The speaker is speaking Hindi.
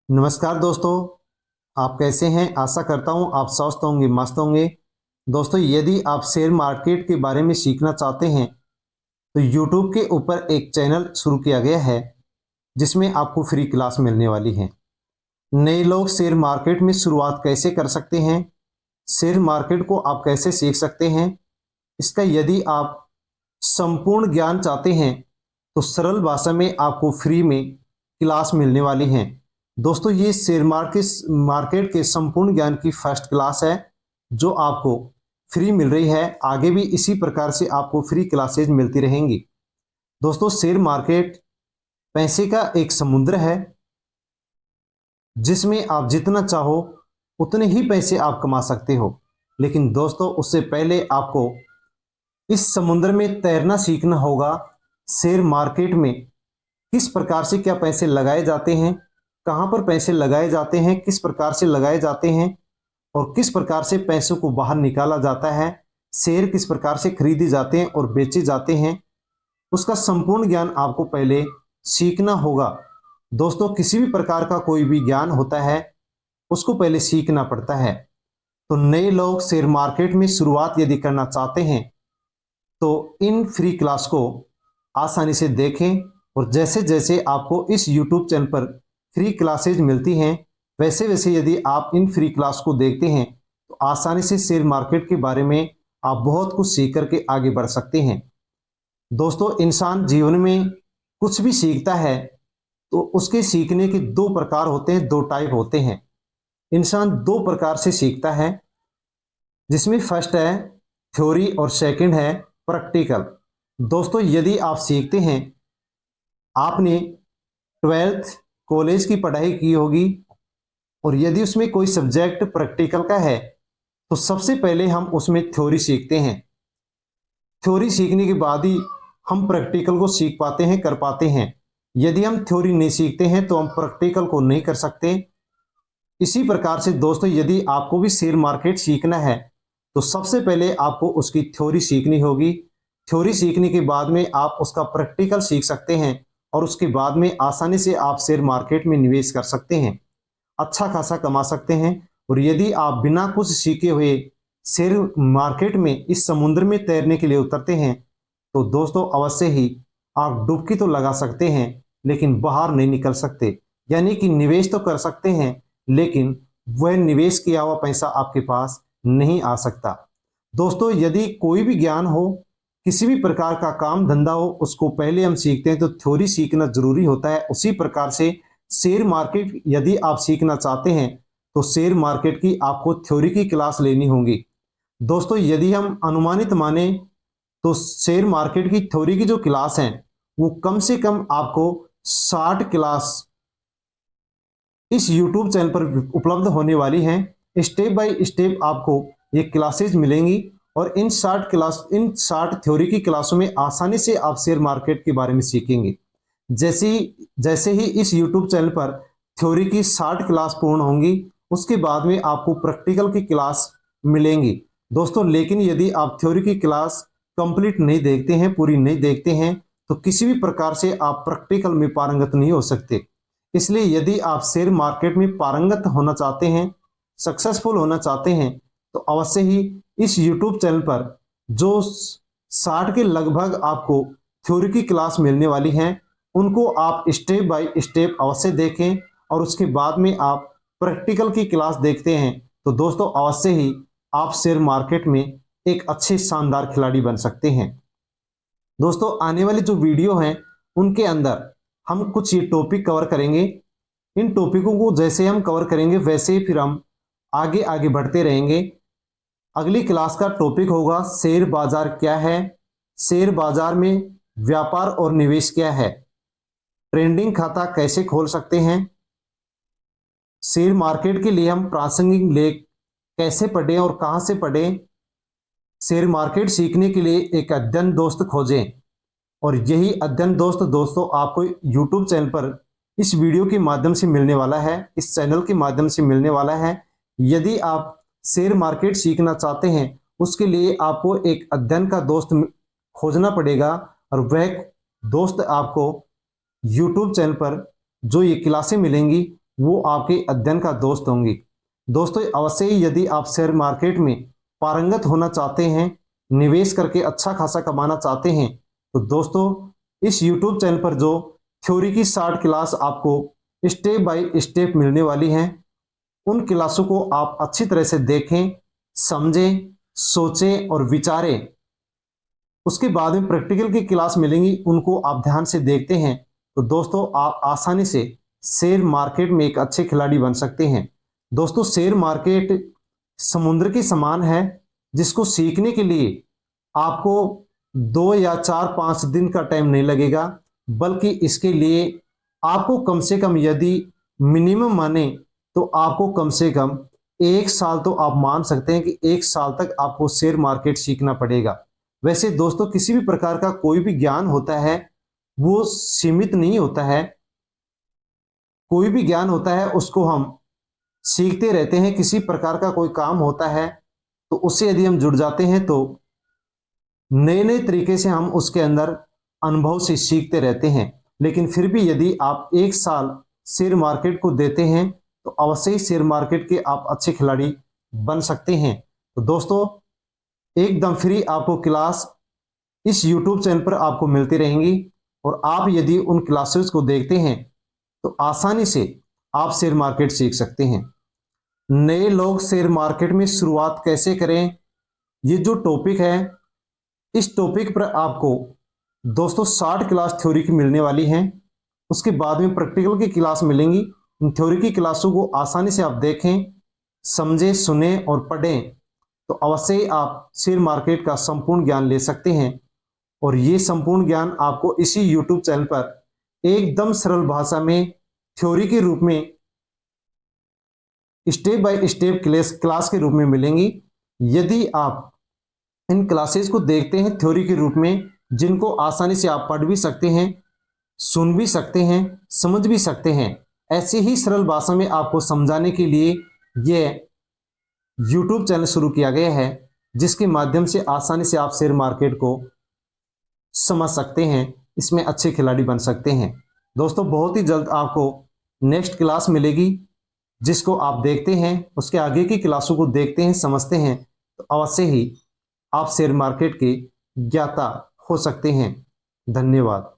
नमस्कार दोस्तों। आप कैसे हैं? आशा करता हूं आप स्वस्थ होंगे, मस्त होंगे। दोस्तों, यदि आप शेयर मार्केट के बारे में सीखना चाहते हैं तो YouTube के ऊपर एक चैनल शुरू किया गया है जिसमें आपको फ्री क्लास मिलने वाली है। नए लोग शेयर मार्केट में शुरुआत कैसे कर सकते हैं, शेयर मार्केट को आप कैसे सीख सकते हैं, इसका यदि आप संपूर्ण ज्ञान चाहते हैं तो सरल भाषा में आपको फ्री में क्लास मिलने वाली है। दोस्तों, ये शेयर मार्केट के संपूर्ण ज्ञान की फर्स्ट क्लास है जो आपको फ्री मिल रही है। आगे भी इसी प्रकार से आपको फ्री क्लासेज मिलती रहेंगी। दोस्तों, शेयर मार्केट पैसे का एक समुद्र है जिसमें आप जितना चाहो उतने ही पैसे आप कमा सकते हो। लेकिन दोस्तों, उससे पहले आपको इस समुद्र में तैरना सीखना होगा। शेयर मार्केट में किस प्रकार से क्या पैसे लगाए जाते हैं, कहां पर पैसे लगाए जाते हैं, किस प्रकार से लगाए जाते हैं और किस प्रकार से पैसों को बाहर निकाला जाता है, शेयर किस प्रकार से खरीदे जाते हैं और बेचे जाते हैं, उसका संपूर्ण ज्ञान आपको पहले सीखना होगा। दोस्तों, किसी भी प्रकार का कोई भी ज्ञान होता है उसको पहले सीखना पड़ता है। तो नए लोग शेयर मार्केट में शुरुआत यदि करना चाहते हैं तो इन फ्री क्लास को आसानी से देखें और जैसे जैसे आपको इस YouTube चैनल पर फ्री क्लासेज मिलती हैं वैसे वैसे यदि आप इन फ्री क्लास को देखते हैं तो आसानी से शेयर मार्केट के बारे में आप बहुत कुछ सीख करके आगे बढ़ सकते हैं। दोस्तों, इंसान जीवन में कुछ भी सीखता है तो उसके सीखने के दो प्रकार होते हैं, दो टाइप होते हैं। इंसान दो प्रकार से सीखता है जिसमें फर्स्ट है थ्योरी और सेकंड है प्रैक्टिकल। दोस्तों, यदि आप सीखते हैं, आपने ट्वेल्थ कॉलेज की पढ़ाई की होगी और यदि उसमें कोई सब्जेक्ट प्रैक्टिकल का है तो सबसे पहले हम उसमें थ्योरी सीखते हैं। थ्योरी सीखने के बाद ही हम प्रैक्टिकल को सीख पाते हैं, कर पाते हैं। यदि हम थ्योरी नहीं सीखते हैं तो हम प्रैक्टिकल को नहीं कर सकते। इसी प्रकार से दोस्तों, यदि आपको भी शेयर मार्केट सीखना है तो सबसे पहले आपको उसकी थ्योरी सीखनी होगी। थ्योरी सीखने के बाद में आप उसका प्रैक्टिकल सीख सकते हैं और उसके बाद में आसानी से आप शेयर मार्केट में निवेश कर सकते हैं, अच्छा खासा कमा सकते हैं। और यदि आप बिना कुछ सीखे हुए शेयर मार्केट में इस समुद्र में तैरने के लिए उतरते हैं तो दोस्तों अवश्य ही आप डुबकी तो लगा सकते हैं लेकिन बाहर नहीं निकल सकते। यानी कि निवेश तो कर सकते हैं लेकिन वह निवेश किया हुआ पैसा आपके पास नहीं आ सकता। दोस्तों, यदि कोई भी ज्ञान हो, किसी भी प्रकार का काम धंधा हो, उसको पहले हम सीखते हैं तो थ्योरी सीखना जरूरी होता है। उसी प्रकार से शेयर मार्केट यदि आप सीखना चाहते हैं तो शेयर मार्केट की आपको थ्योरी की क्लास लेनी होगी। दोस्तों, यदि हम अनुमानित माने तो शेयर मार्केट की थ्योरी की जो क्लास है वो कम से कम आपको 60 क्लास इस YouTube चैनल पर उपलब्ध होने वाली हैं। स्टेप बाय स्टेप आपको ये क्लासेज मिलेंगी और इन 60 थ्योरी की क्लासों में आसानी से आप शेयर मार्केट के बारे में सीखेंगे। जैसे ही इस YouTube चैनल पर थ्योरी की 60 क्लास पूर्ण होंगी उसके बाद में आपको प्रैक्टिकल की क्लास मिलेंगी। दोस्तों, लेकिन यदि आप थ्योरी की क्लास कंप्लीट नहीं देखते हैं, पूरी नहीं देखते हैं तो किसी भी प्रकार से आप प्रैक्टिकल में पारंगत नहीं हो सकते। इसलिए यदि आप शेयर मार्केट में पारंगत होना चाहते हैं, सक्सेसफुल होना चाहते हैं तो अवश्य ही इस YouTube चैनल पर जो 60 के लगभग आपको थ्योरी की क्लास मिलने वाली हैं उनको आप स्टेप बाय स्टेप अवश्य देखें और उसके बाद में आप प्रैक्टिकल की क्लास देखते हैं तो दोस्तों अवश्य ही आप शेयर मार्केट में एक अच्छे शानदार खिलाड़ी बन सकते हैं। दोस्तों, आने वाली जो वीडियो हैं उनके अंदर हम कुछ ये टॉपिक कवर करेंगे। इन टॉपिकों को जैसे हम कवर करेंगे वैसे ही फिर हम आगे आगे बढ़ते रहेंगे। अगली क्लास का टॉपिक होगा शेयर बाजार क्या है, शेयर बाजार में व्यापार और निवेश क्या है, ट्रेडिंग खाता कैसे खोल सकते हैं, शेयर मार्केट के लिए हम प्रासंगिक लेख कैसे पढ़ें और कहां से पढ़ें, शेयर मार्केट सीखने के लिए एक अध्ययन दोस्त खोजें। और यही अध्ययन दोस्त दोस्तों आपको YouTube चैनल पर इस वीडियो के माध्यम से मिलने वाला है, इस चैनल के माध्यम से मिलने वाला है। यदि आप शेयर मार्केट सीखना चाहते हैं उसके लिए आपको एक अध्ययन का दोस्त खोजना पड़ेगा और वह दोस्त आपको YouTube चैनल पर जो ये क्लासें मिलेंगी वो आपके अध्ययन का दोस्त होंगी। दोस्तों अवश्य ही यदि आप शेयर मार्केट में पारंगत होना चाहते हैं, निवेश करके अच्छा खासा कमाना चाहते हैं, तो दोस्तों इस YouTube चैनल पर जो थ्योरी की 60 क्लास आपको स्टेप बाय स्टेप मिलने वाली हैं, उन क्लासों को आप अच्छी तरह से देखें, समझें, सोचें और विचारें। उसके बाद में प्रैक्टिकल की क्लास मिलेंगी, उनको आप ध्यान से देखते हैं तो दोस्तों आप आसानी से शेयर मार्केट में एक अच्छे खिलाड़ी बन सकते हैं। दोस्तों शेयर मार्केट समुद्र के समान है, जिसको सीखने के लिए आपको 2 या 4-5 दिन का टाइम नहीं लगेगा, बल्कि इसके लिए आपको कम से कम यदि मिनिमम माने तो आपको कम से कम 1 साल तो आप मान सकते हैं कि 1 साल तक आपको शेयर मार्केट सीखना पड़ेगा। वैसे दोस्तों किसी भी प्रकार का कोई भी ज्ञान होता है वो सीमित नहीं होता है, कोई भी ज्ञान होता है उसको हम सीखते रहते हैं। किसी प्रकार का कोई काम होता है तो उससे यदि हम जुड़ जाते हैं तो नए नए तरीके से हम उसके अंदर अनुभव से सीखते रहते हैं। लेकिन फिर भी यदि आप 1 साल शेयर मार्केट को देते हैं तो अवश्य ही शेयर मार्केट के आप अच्छे खिलाड़ी बन सकते हैं। तो दोस्तों एकदम फ्री आपको क्लास इस YouTube चैनल पर आपको मिलती रहेंगी, और आप यदि उन क्लासेस को देखते हैं तो आसानी से आप शेयर मार्केट सीख सकते हैं। नए लोग शेयर मार्केट में शुरुआत कैसे करें, ये जो टॉपिक है, इस टॉपिक पर आपको दोस्तों 60 क्लास थ्योरी की मिलने वाली हैं। उसके बाद में प्रैक्टिकल की क्लास मिलेंगी। इन थ्योरी की क्लासों को आसानी से आप देखें, समझें, सुने और पढ़ें तो अवश्य ही आप शेयर मार्केट का संपूर्ण ज्ञान ले सकते हैं। और ये संपूर्ण ज्ञान आपको इसी YouTube चैनल पर एकदम सरल भाषा में थ्योरी के रूप में स्टेप बाय स्टेप क्लास के रूप में मिलेंगी। यदि आप इन क्लासेस को देखते हैं थ्योरी के रूप में, जिनको आसानी से आप पढ़ भी सकते हैं, सुन भी सकते हैं, समझ भी सकते हैं, ऐसे ही सरल भाषा में आपको समझाने के लिए यह YouTube चैनल शुरू किया गया है, जिसके माध्यम से आसानी से आप शेयर मार्केट को समझ सकते हैं, इसमें अच्छे खिलाड़ी बन सकते हैं। दोस्तों बहुत ही जल्द आपको नेक्स्ट क्लास मिलेगी, जिसको आप देखते हैं, उसके आगे की क्लासों को देखते हैं, समझते हैं तो अवश्य ही आप शेयर मार्केट के ज्ञाता हो सकते हैं। धन्यवाद।